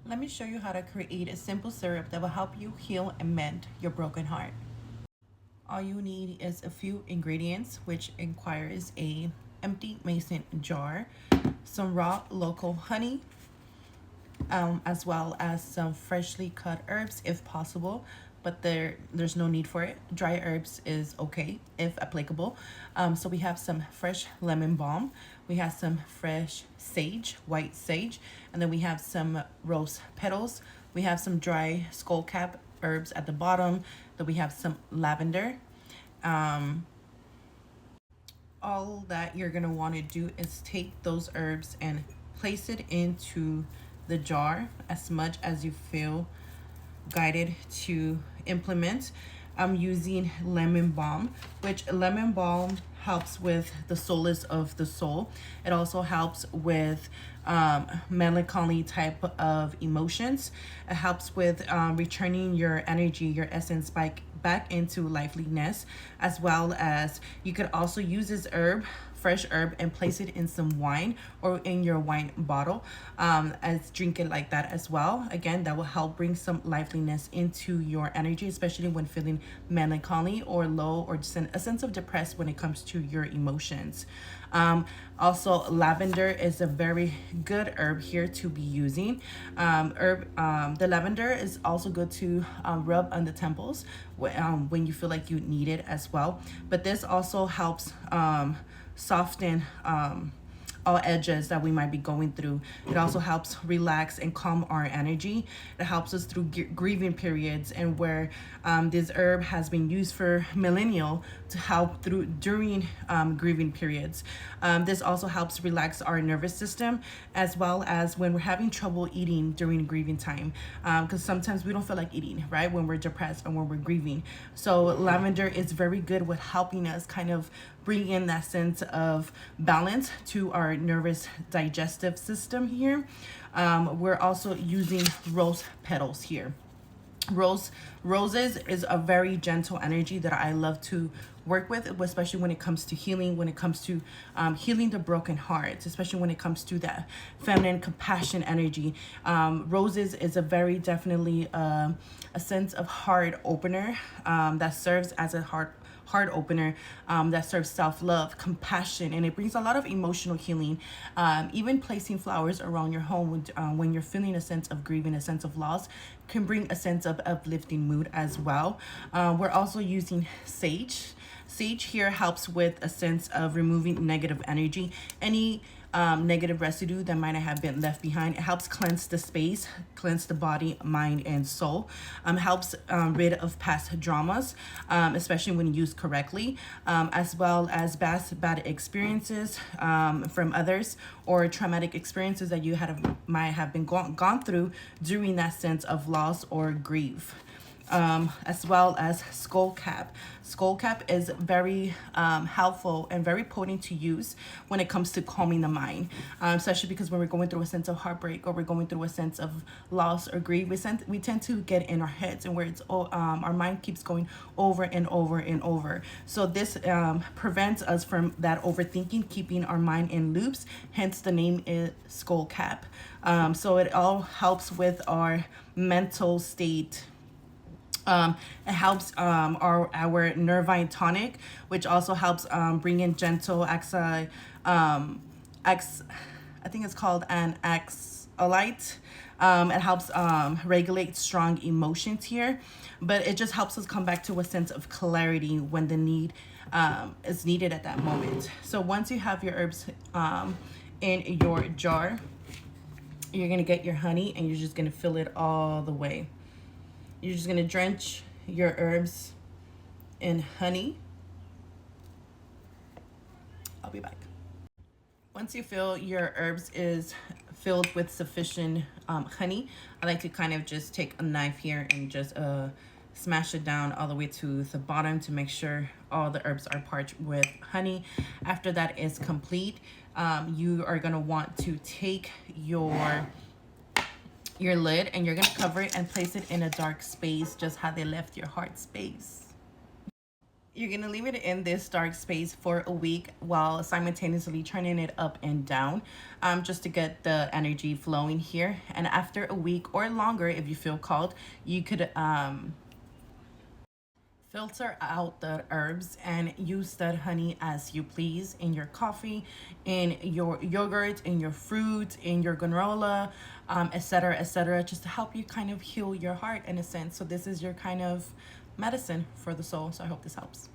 Let me show you how to create a simple syrup that will help you heal and mend your broken heart. All you need is a few ingredients, which requires a empty mason jar, some raw local honey, as well as some freshly cut herbs if possible, but there's no need for it. Dry herbs is okay if applicable. So we have some fresh lemon balm, we have some fresh sage, white sage, and then we have some rose petals. We have some dry skullcap herbs at the bottom. Then we have some lavender. Um, all that you're gonna want to do is take those herbs and place it into the jar as much as you feel guided to implement. I'm using lemon balm, which lemon balm helps with the solace of the soul. It also helps with melancholy type of emotions. It helps with returning your energy, your essence back into liveliness, as well as you could also use this fresh herb, and place it in some wine or in your wine bottle, as drink it like that as well. Again, that will help bring some liveliness into your energy, especially when feeling melancholy or low, or just a sense of depressed when it comes to your emotions. Also, lavender is a very good herb here to be using. The lavender is also good to rub on the temples when you feel like you need it as well. But this also helps soften all edges that we might be going through. It also helps relax and calm our energy. It helps us through grieving periods, and where this herb has been used for millennia to help through during grieving periods. This also helps relax our nervous system, as well as when we're having trouble eating during grieving time, because sometimes we don't feel like eating, right, when we're depressed and when we're grieving. So lavender is very good with helping us kind of bring in that sense of balance to our nervous digestive system here. We're also using rose petals here. Roses is a very gentle energy that I love to work with, especially when it comes to healing, when it comes to healing the broken hearts, especially when it comes to that feminine compassion energy. Roses is a very definitely a sense of heart opener, that serves as a heart opener, that serves self-love, compassion, and it brings a lot of emotional healing. Even placing flowers around your home when you're feeling a sense of grieving, a sense of loss, can bring a sense of uplifting mood as well. We're also using sage. Sage here helps with a sense of removing negative energy, any negative residue that might have been left behind. It helps cleanse the space, cleanse the body, mind, and soul. Helps rid of past dramas, especially when used correctly, as well as bad experiences from others, or traumatic experiences that you might have been gone through during that sense of loss or grief. As well as skull cap. Skull cap is very helpful and very potent to use when it comes to calming the mind, especially because when we're going through a sense of heartbreak, or we're going through a sense of loss or grief, we tend to get in our heads, and where our mind keeps going over and over and over. So this prevents us from that overthinking, keeping our mind in loops. Hence the name is skull cap. So it all helps with our mental state. It helps our nervine tonic, which also helps bring in gentle I think it's called an axolite. It helps regulate strong emotions here, but it just helps us come back to a sense of clarity when the need is needed at that moment. So once you have your herbs in your jar, you're gonna get your honey, and you're just gonna fill it all the way. You're just gonna drench your herbs in honey. I'll be back. Once you feel your herbs is filled with sufficient honey, I like to kind of just take a knife here and just smash it down all the way to the bottom to make sure all the herbs are parched with honey. After that is complete, you are gonna want to take your lid, and you're gonna cover it and place it in a dark space, just how they left your heart space. You're gonna leave it in this dark space for a week while simultaneously turning it up and down, just to get the energy flowing here. And after a week or longer, if you feel called, you could filter out the herbs and use that honey as you please in your coffee, in your yogurt, in your fruit, in your granola, etc., etc., just to help you kind of heal your heart in a sense. So this is your kind of medicine for the soul. So I hope this helps.